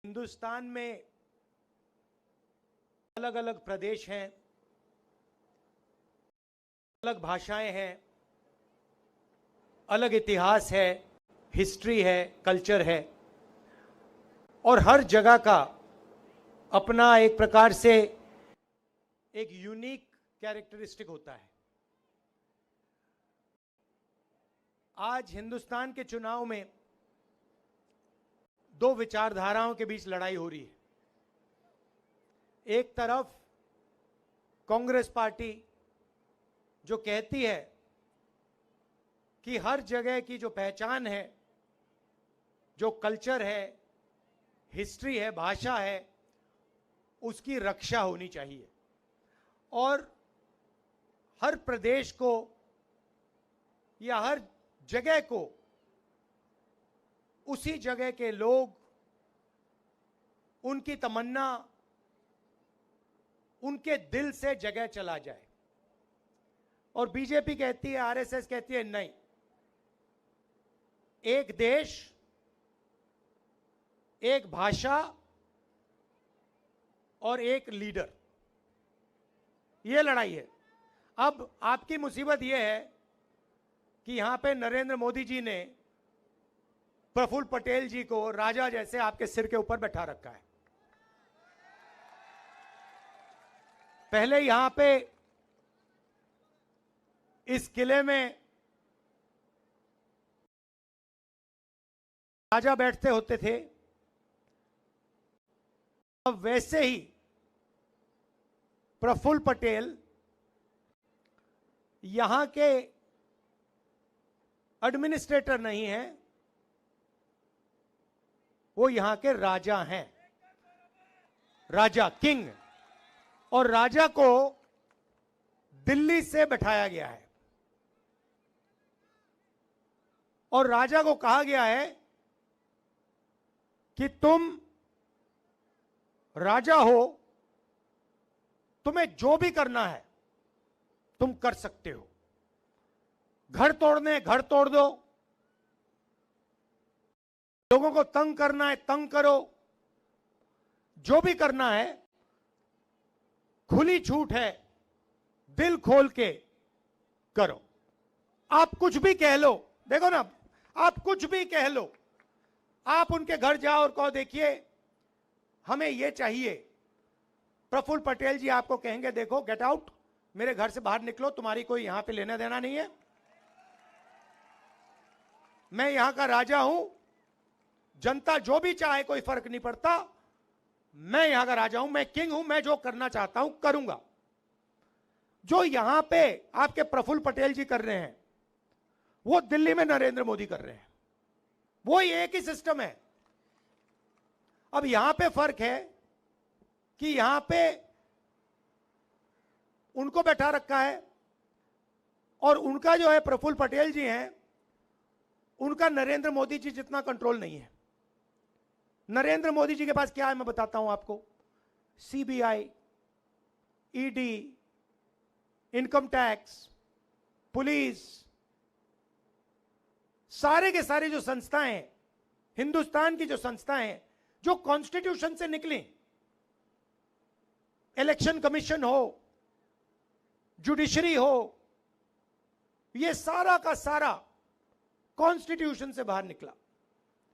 हिंदुस्तान में अलग अलग प्रदेश हैं, अलग भाषाएं हैं, अलग इतिहास है, हिस्ट्री है, कल्चर है, और हर जगह का अपना एक प्रकार से एक यूनिक कैरेक्टरिस्टिक होता है। आज हिंदुस्तान के चुनाव में दो विचारधाराओं के बीच लड़ाई हो रही है। एक तरफ कांग्रेस पार्टी जो कहती है कि हर जगह की जो पहचान है, जो कल्चर है, हिस्ट्री है, भाषा है, उसकी रक्षा होनी चाहिए और हर प्रदेश को या हर जगह को उसी जगह के लोग, उनकी तमन्ना, उनके दिल से जगह चला जाए। और बीजेपी कहती है, आरएसएस कहती है नहीं, एक देश, एक भाषा और एक लीडर, यह लड़ाई है। अब आपकी मुसीबत यह है कि यहां पे नरेंद्र मोदी जी ने प्रफुल्ल पटेल जी को राजा जैसे आपके सिर के ऊपर बैठा रखा है। पहले यहां पे इस किले में राजा बैठते होते थे, अब वैसे ही प्रफुल्ल पटेल यहां के एडमिनिस्ट्रेटर नहीं हैं, वो यहां के राजा हैं, राजा, किंग। और राजा को दिल्ली से बैठाया गया है और राजा को कहा गया है कि तुम राजा हो, तुम्हें जो भी करना है तुम कर सकते हो। घर तोड़ने घर तोड़ दो, लोगों को तंग करना है तंग करो, जो भी करना है खुली छूट है, दिल खोल के करो। आप कुछ भी कह लो, देखो ना, आप कुछ भी कह लो, आप उनके घर जाओ और कहो देखिए हमें ये चाहिए, प्रफुल्ल पटेल जी आपको कहेंगे देखो गेट आउट, मेरे घर से बाहर निकलो, तुम्हारी कोई यहां पे लेना देना नहीं है, मैं यहां का राजा हूं, जनता जो भी चाहे कोई फर्क नहीं पड़ता, मैं यहां का राजा हूं, मैं किंग हूं, मैं जो करना चाहता हूं करूंगा। जो यहां पे आपके प्रफुल्ल पटेल जी कर रहे हैं वो दिल्ली में नरेंद्र मोदी कर रहे हैं, वो एक ही सिस्टम है। अब यहां पे फर्क है कि यहां पे उनको बैठा रखा है और उनका जो है प्रफुल्ल पटेल जी हैं, उनका नरेंद्र मोदी जी जितना कंट्रोल नहीं है। नरेंद्र मोदी जी के पास क्या है मैं बताता हूं आपको, CBI, ED, income tax, police, सारे के सारे जो संस्थाएं हैं, हिंदुस्तान की जो संस्थाएं हैं जो कॉन्स्टिट्यूशन से निकली, इलेक्शन कमीशन हो, जुडिशरी हो, ये सारा का सारा कॉन्स्टिट्यूशन से बाहर निकला।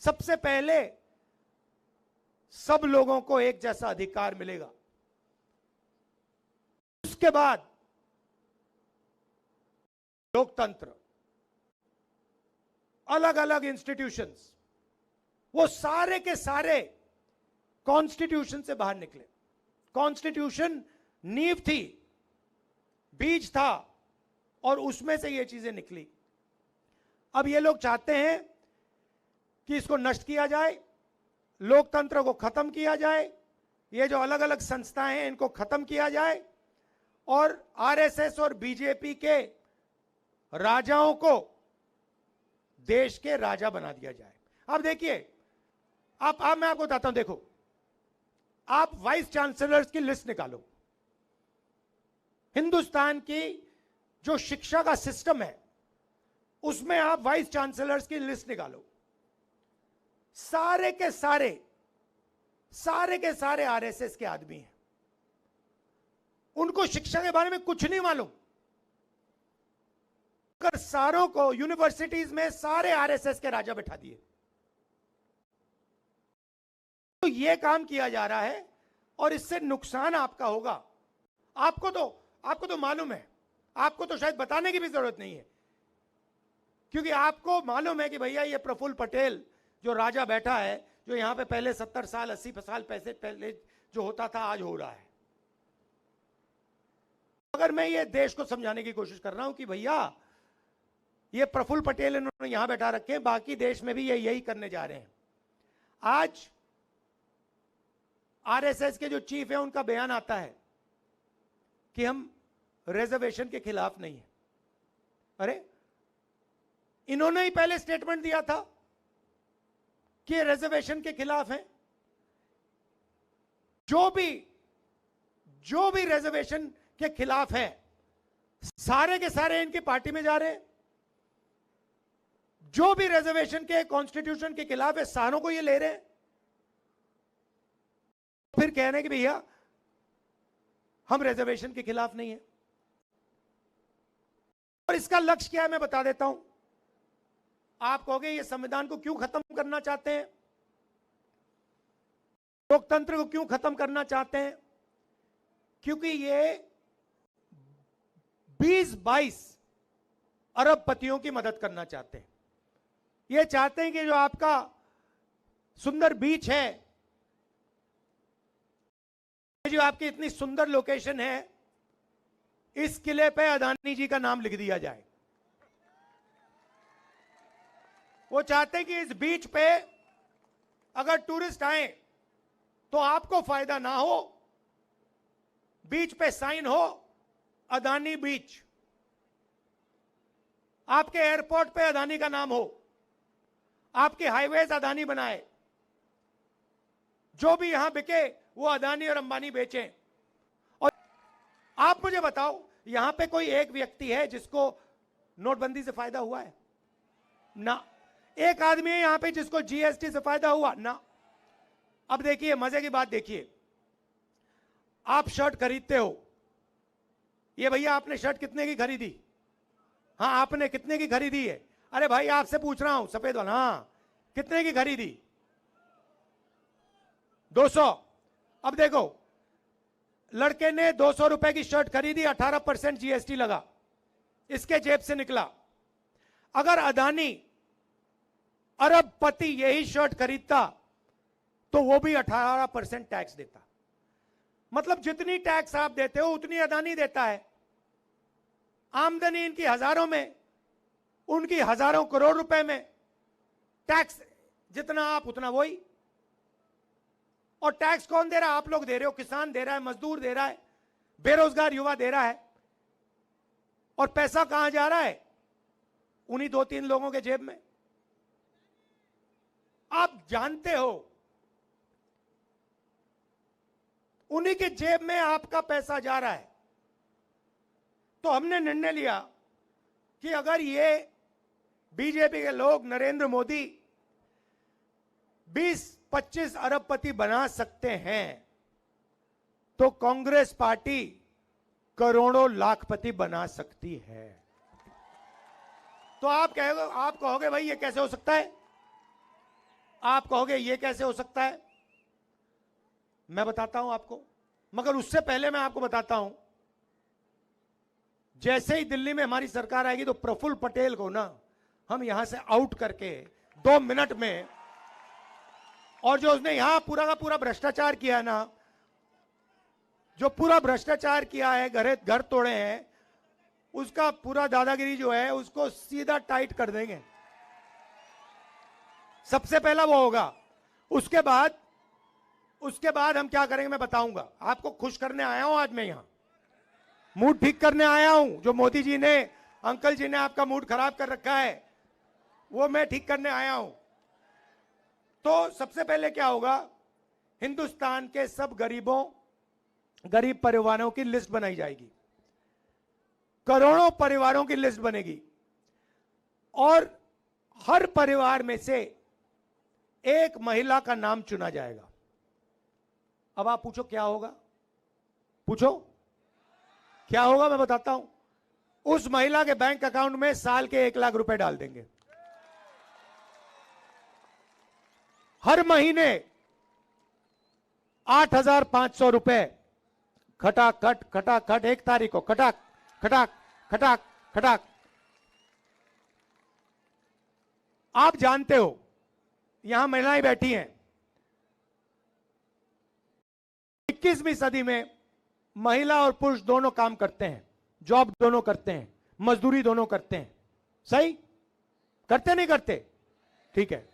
सबसे पहले सब लोगों को एक जैसा अधिकार मिलेगा, उसके बाद लोकतंत्र, अलग अलग इंस्टीट्यूशंस, वो सारे के सारे कॉन्स्टिट्यूशन से बाहर निकले। कॉन्स्टिट्यूशन नींव थी, बीज था, और उसमें से ये चीजें निकली। अब ये लोग चाहते हैं कि इसको नष्ट किया जाए, लोकतंत्र को खत्म किया जाए, ये जो अलग अलग संस्थाएं हैं इनको खत्म किया जाए और आरएसएस और बीजेपी के राजाओं को देश के राजा बना दिया जाए। अब देखिए, आप मैं आपको बताता हूं, देखो, आप वाइस चांसलर्स की लिस्ट निकालो। हिंदुस्तान की जो शिक्षा का सिस्टम है उसमें आप वाइस चांसलर्स की लिस्ट निकालो। सारे के सारे सारे के सारे आरएसएस के आदमी हैं, उनको शिक्षा के बारे में कुछ नहीं मालूम। कर सारों को यूनिवर्सिटीज में सारे आरएसएस के राजा बैठा दिए। तो यह काम किया जा रहा है और इससे नुकसान आपका होगा। आपको तो मालूम है, आपको तो शायद बताने की भी जरूरत नहीं है, क्योंकि आपको मालूम है कि भैया ये प्रफुल्ल पटेल जो राजा बैठा है, जो यहां पे पहले 70 साल 80 साल पहले जो होता था आज हो रहा है। अगर मैं ये देश को समझाने की कोशिश कर रहा हूं कि भैया ये प्रफुल्ल पटेल इन्होंने यहां बैठा रखे हैं, बाकी देश में भी ये यही करने जा रहे हैं। आज आरएसएस के जो चीफ है उनका बयान आता है कि हम रिजर्वेशन के खिलाफ नहीं है। अरे इन्होंने ही पहले स्टेटमेंट दिया था कि रिजर्वेशन के खिलाफ हैं। जो भी रिजर्वेशन के खिलाफ है सारे के सारे इनकी पार्टी में जा रहे हैं। जो भी रिजर्वेशन के कॉन्स्टिट्यूशन के खिलाफ है सारों को ये ले रहे हैं। फिर कह रहे हैं कि भैया हम रिजर्वेशन के खिलाफ नहीं है। और इसका लक्ष्य क्या है मैं बता देता हूं। आप कहोगे ये संविधान को क्यों खत्म करना चाहते हैं, लोकतंत्र को क्यों खत्म करना चाहते हैं? क्योंकि ये 20-22 अरबपतियों की मदद करना चाहते हैं। ये चाहते हैं कि जो आपका सुंदर बीच है, जो आपकी इतनी सुंदर लोकेशन है, इस किले पे अदानी जी का नाम लिख दिया जाए। वो चाहते हैं कि इस बीच पे अगर टूरिस्ट आए तो आपको फायदा ना हो, बीच पे साइन हो अदानी बीच, आपके एयरपोर्ट पे अदानी का नाम हो, आपके हाईवेज अदानी बनाए, जो भी यहां बिके वो अदानी और अंबानी बेचें। और आप मुझे बताओ यहां पे कोई एक व्यक्ति है जिसको नोटबंदी से फायदा हुआ है? ना। एक आदमी है यहां पे जिसको जीएसटी से फायदा हुआ? ना। अब देखिए मजे की बात देखिए, आप शर्ट खरीदते हो, ये भैया आपने शर्ट कितने की खरीदी? हाँ आपने कितने की खरीदी है? अरे भाई आपसे पूछ रहा हूं सफेद वाला, हाँ कितने की खरीदी? 200। अब देखो लड़के ने 200 रुपए की शर्ट खरीदी, 18% जीएसटी लगा, इसके जेब से निकला। अगर अदानी अरबपति यही शर्ट खरीदता तो वो भी 18% टैक्स देता। मतलब जितनी टैक्स आप देते हो उतनी अदानी देता है। आमदनी इनकी हजारों में, उनकी हजारों करोड़ रुपए में, टैक्स जितना आप उतना वही। और टैक्स कौन दे रहा है? आप लोग दे रहे हो, किसान दे रहा है, मजदूर दे रहा है, बेरोजगार युवा दे रहा है। और पैसा कहां जा रहा है? उन्हीं 2-3 लोगों के जेब में। आप जानते हो उन्हीं के जेब में आपका पैसा जा रहा है। तो हमने निर्णय लिया कि अगर ये बीजेपी के लोग नरेंद्र मोदी 20-25 अरबपति बना सकते हैं तो कांग्रेस पार्टी करोड़ों लाखपति बना सकती है। तो आप कहोगे भाई ये कैसे हो सकता है? आप कहोगे ये कैसे हो सकता है? मैं बताता हूं आपको, मगर उससे पहले मैं आपको बताता हूं, जैसे ही दिल्ली में हमारी सरकार आएगी तो प्रफुल्ल पटेल को ना हम यहां से आउट करके 2 मिनट में, और जो उसने यहां पूरा का पूरा भ्रष्टाचार किया है ना, जो पूरा भ्रष्टाचार किया है, घर तोड़े हैं, उसका पूरा दादागिरी जो है उसको सीधा टाइट कर देंगे। सबसे पहला वो होगा। उसके बाद हम क्या करेंगे मैं बताऊंगा। आपको खुश करने आया हूं आज मैं यहां, मूड ठीक करने आया हूं। जो मोदी जी ने, अंकल जी ने आपका मूड खराब कर रखा है वो मैं ठीक करने आया हूं। तो सबसे पहले क्या होगा, हिंदुस्तान के सब गरीब परिवारों की लिस्ट बनाई जाएगी, करोड़ों परिवारों की लिस्ट बनेगी, और हर परिवार में से एक महिला का नाम चुना जाएगा। अब आप पूछो क्या होगा, पूछो क्या होगा, मैं बताता हूं। उस महिला के बैंक अकाउंट में साल के 1 लाख रुपए डाल देंगे। हर महीने 8,500 रुपए खटाखट खटाखट 1 तारीख को खटाक खटाक खटाक खटाक। आप जानते हो यहां महिलाएं बैठी हैं, 21वीं सदी में महिला और पुरुष दोनों काम करते हैं, जॉब दोनों करते हैं, मजदूरी दोनों करते हैं, सही करते नहीं करते? ठीक है।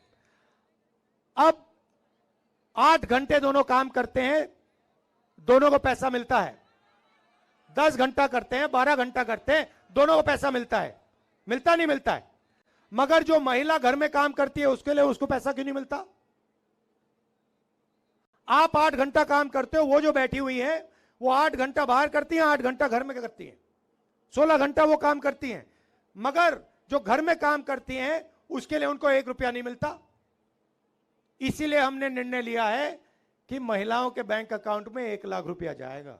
अब 8 घंटे दोनों काम करते हैं, दोनों को पैसा मिलता है। 10 घंटा करते हैं, 12 घंटा करते हैं, दोनों को पैसा मिलता है। मिलता नहीं मिलता है? मगर जो महिला घर में काम करती है उसके लिए उसको पैसा क्यों नहीं मिलता? आप 8 घंटा काम करते हो, वो जो बैठी हुई है वो 8 घंटा बाहर करती है, 8 घंटा घर में क्या करती है? 16 घंटा वो काम करती हैं, मगर जो घर में काम करती हैं उसके लिए उनको 1 रुपया नहीं मिलता। इसीलिए हमने निर्णय लिया है कि महिलाओं के बैंक अकाउंट में 1 लाख रुपया जाएगा।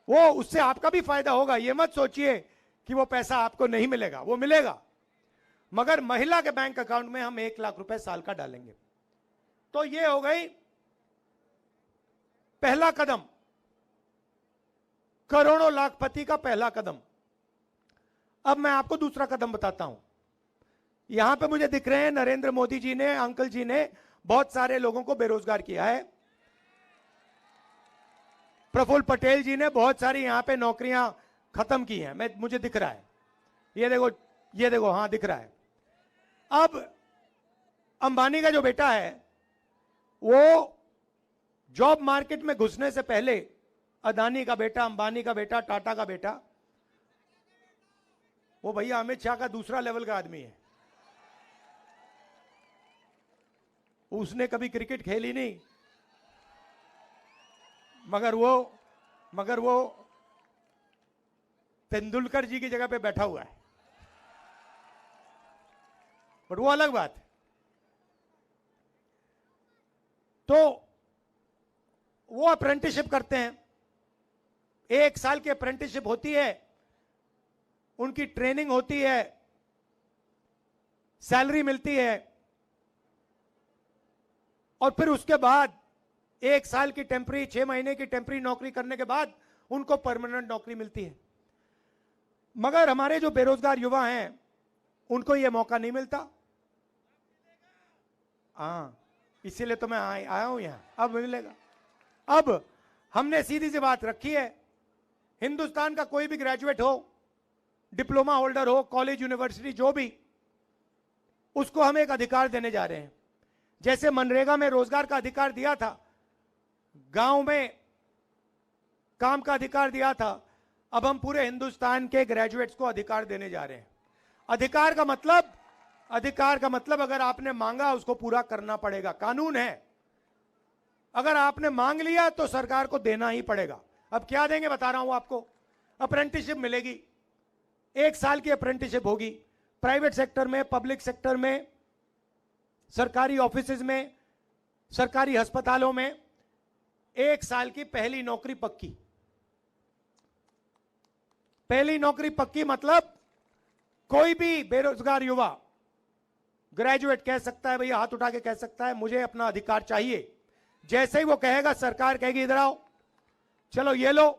वो उससे आपका भी फायदा होगा, ये मत सोचिए कि वो पैसा आपको नहीं मिलेगा, वो मिलेगा, मगर महिला के बैंक अकाउंट में हम 1 लाख रुपए साल का डालेंगे। तो ये हो गई पहला कदम, करोड़ों लाखपति का पहला कदम। अब मैं आपको दूसरा कदम बताता हूं। यहां पे मुझे दिख रहे हैं नरेंद्र मोदी जी ने, अंकल जी ने बहुत सारे लोगों को बेरोजगार किया है। प्रफुल्ल पटेल जी ने बहुत सारी यहां पे नौकरियां खत्म की हैं, मुझे दिख रहा है, ये देखो हां दिख रहा है। अब अंबानी का जो बेटा है वो जॉब मार्केट में घुसने से पहले, अदानी का बेटा, अंबानी का बेटा, टाटा का बेटा, वो भैया अमित शाह का दूसरा लेवल का आदमी है। उसने कभी क्रिकेट खेली नहीं, मगर वो तेंदुलकर जी की जगह पे बैठा हुआ है, बट वो अलग बात है। तो वो अप्रेंटिसशिप करते हैं, 1 साल की अप्रेंटिसशिप होती है, उनकी ट्रेनिंग होती है, सैलरी मिलती है, और फिर उसके बाद 1 साल की टेम्पररी, 6 महीने की टेम्पररी नौकरी करने के बाद उनको परमानेंट नौकरी मिलती है। मगर हमारे जो बेरोजगार युवा हैं उनको यह मौका नहीं मिलता। हाँ, इसीलिए तो मैं आया हूं यहां, अब मिलेगा। अब हमने सीधी सी बात रखी है, हिंदुस्तान का कोई भी ग्रेजुएट हो, डिप्लोमा होल्डर हो, कॉलेज यूनिवर्सिटी जो भी, उसको हम एक अधिकार देने जा रहे हैं। जैसे मनरेगा में रोजगार का अधिकार दिया था, गांव में काम का अधिकार दिया था, अब हम पूरे हिंदुस्तान के ग्रेजुएट्स को अधिकार देने जा रहे हैं। अधिकार का मतलब अगर आपने मांगा उसको पूरा करना पड़ेगा, कानून है। अगर आपने मांग लिया तो सरकार को देना ही पड़ेगा। अब क्या देंगे बता रहा हूं आपको। अप्रेंटिसशिप मिलेगी, 1 साल की अप्रेंटिसशिप होगी, प्राइवेट सेक्टर में, पब्लिक सेक्टर में, सरकारी ऑफिसेज में, सरकारी अस्पतालों में 1 साल की पहली नौकरी पक्की। पहली नौकरी पक्की मतलब कोई भी बेरोजगार युवा, ग्रेजुएट कह सकता है, भैया हाथ उठा के कह सकता है मुझे अपना अधिकार चाहिए। जैसे ही वो कहेगा, सरकार कहेगी इधर आओ, चलो ये लो,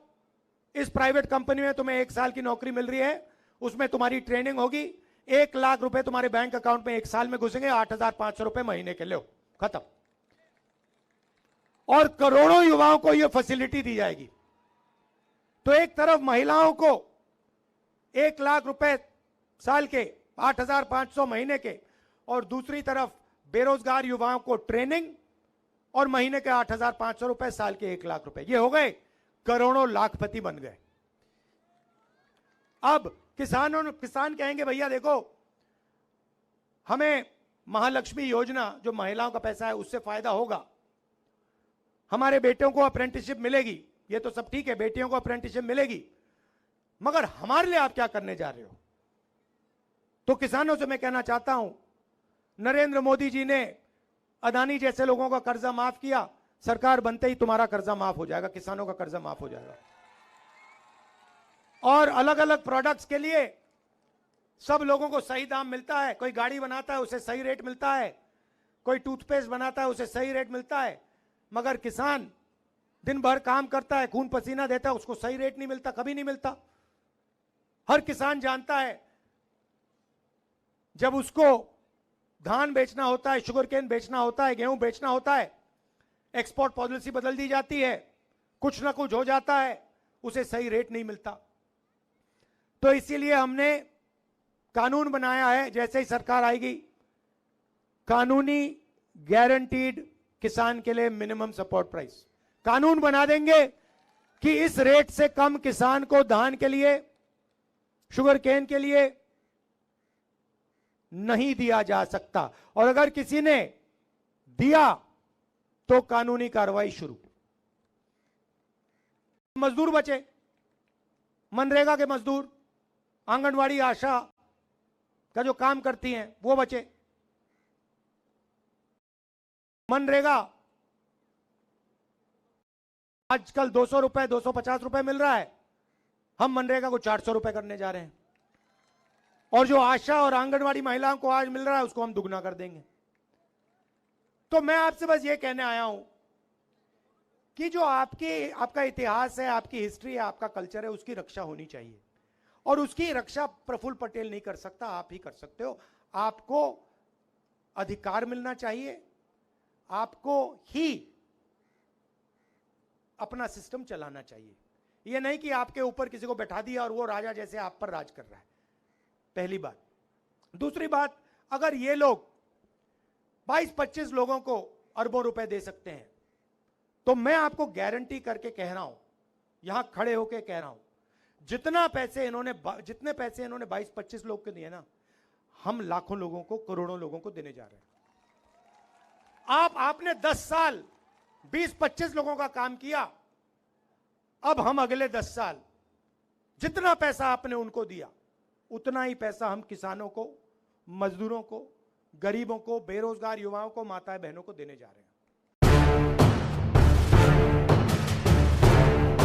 इस प्राइवेट कंपनी में तुम्हें 1 साल की नौकरी मिल रही है, उसमें तुम्हारी ट्रेनिंग होगी, 1 लाख रुपए तुम्हारे बैंक अकाउंट में 1 साल में घुसेंगे, 8,500 रुपए महीने के, लो खत्म। और करोड़ों युवाओं को यह फैसिलिटी दी जाएगी। तो एक तरफ महिलाओं को 1 लाख रुपए साल के, 8,500 महीने के, और दूसरी तरफ बेरोजगार युवाओं को ट्रेनिंग और महीने के 8,500 रुपए, साल के 1 लाख रुपए। ये हो गए करोड़ों लाखपति बन गए। अब किसान कहेंगे भैया देखो, हमें महालक्ष्मी योजना जो महिलाओं का पैसा है उससे फायदा होगा, हमारे बेटियों को अप्रेंटिसशिप मिलेगी, ये तो सब ठीक है, बेटियों को अप्रेंटिसशिप मिलेगी, मगर हमारे लिए आप क्या करने जा रहे हो? तो किसानों से मैं कहना चाहता हूं, नरेंद्र मोदी जी ने अदानी जैसे लोगों का कर्जा माफ किया, सरकार बनते ही तुम्हारा कर्जा माफ हो जाएगा, किसानों का कर्जा माफ हो जाएगा। और अलग अलग प्रोडक्ट्स के लिए सब लोगों को सही दाम मिलता है। कोई गाड़ी बनाता है उसे सही रेट मिलता है, कोई टूथपेस्ट बनाता है उसे सही रेट मिलता है, मगर किसान दिन भर काम करता है, खून पसीना देता है, उसको सही रेट नहीं मिलता, कभी नहीं मिलता। हर किसान जानता है जब उसको धान बेचना होता है, शुगर केन बेचना होता है, गेहूं बेचना होता है, एक्सपोर्ट पॉलिसी बदल दी जाती है, कुछ ना कुछ हो जाता है, उसे सही रेट नहीं मिलता। तो इसीलिए हमने कानून बनाया है, जैसे ही सरकार आएगी, कानूनी गारंटीड किसान के लिए मिनिमम सपोर्ट प्राइस कानून बना देंगे कि इस रेट से कम किसान को धान के लिए, शुगर केन के लिए नहीं दिया जा सकता। और अगर किसी ने दिया तो कानूनी कार्रवाई शुरू। मजदूर बचे, मनरेगा के मजदूर, आंगनवाड़ी आशा का जो काम करती हैं वो बचे। मनरेगा आजकल 200 रुपए 250 रुपए मिल रहा है, हम मनरेगा को 400 रुपए करने जा रहे हैं। और जो आशा और आंगनवाड़ी महिलाओं को आज मिल रहा है उसको हम दुगना कर देंगे। तो मैं आपसे बस ये कहने आया हूं कि जो आपका इतिहास है, आपकी हिस्ट्री है, आपका कल्चर है, उसकी रक्षा होनी चाहिए। और उसकी रक्षा प्रफुल्ल पटेल नहीं कर सकता, आप ही कर सकते हो। आपको अधिकार मिलना चाहिए, आपको ही अपना सिस्टम चलाना चाहिए। यह नहीं कि आपके ऊपर किसी को बैठा दिया और वो राजा जैसे आप पर राज कर रहा है, पहली बात। दूसरी बात, अगर ये लोग 22-25 लोगों को अरबों रुपए दे सकते हैं, तो मैं आपको गारंटी करके कह रहा हूं, यहां खड़े होकर कह रहा हूं, जितने पैसे इन्होंने 22-25 लोग को दिए ना, हम लाखों लोगों को, करोड़ों लोगों को देने जा रहे हैं। आपने 10 साल 20-25 लोगों का काम किया, अब हम अगले 10 साल जितना पैसा आपने उनको दिया, उतना ही पैसा हम किसानों को, मजदूरों को, गरीबों को, बेरोजगार युवाओं को, माताएं बहनों को देने जा रहे हैं।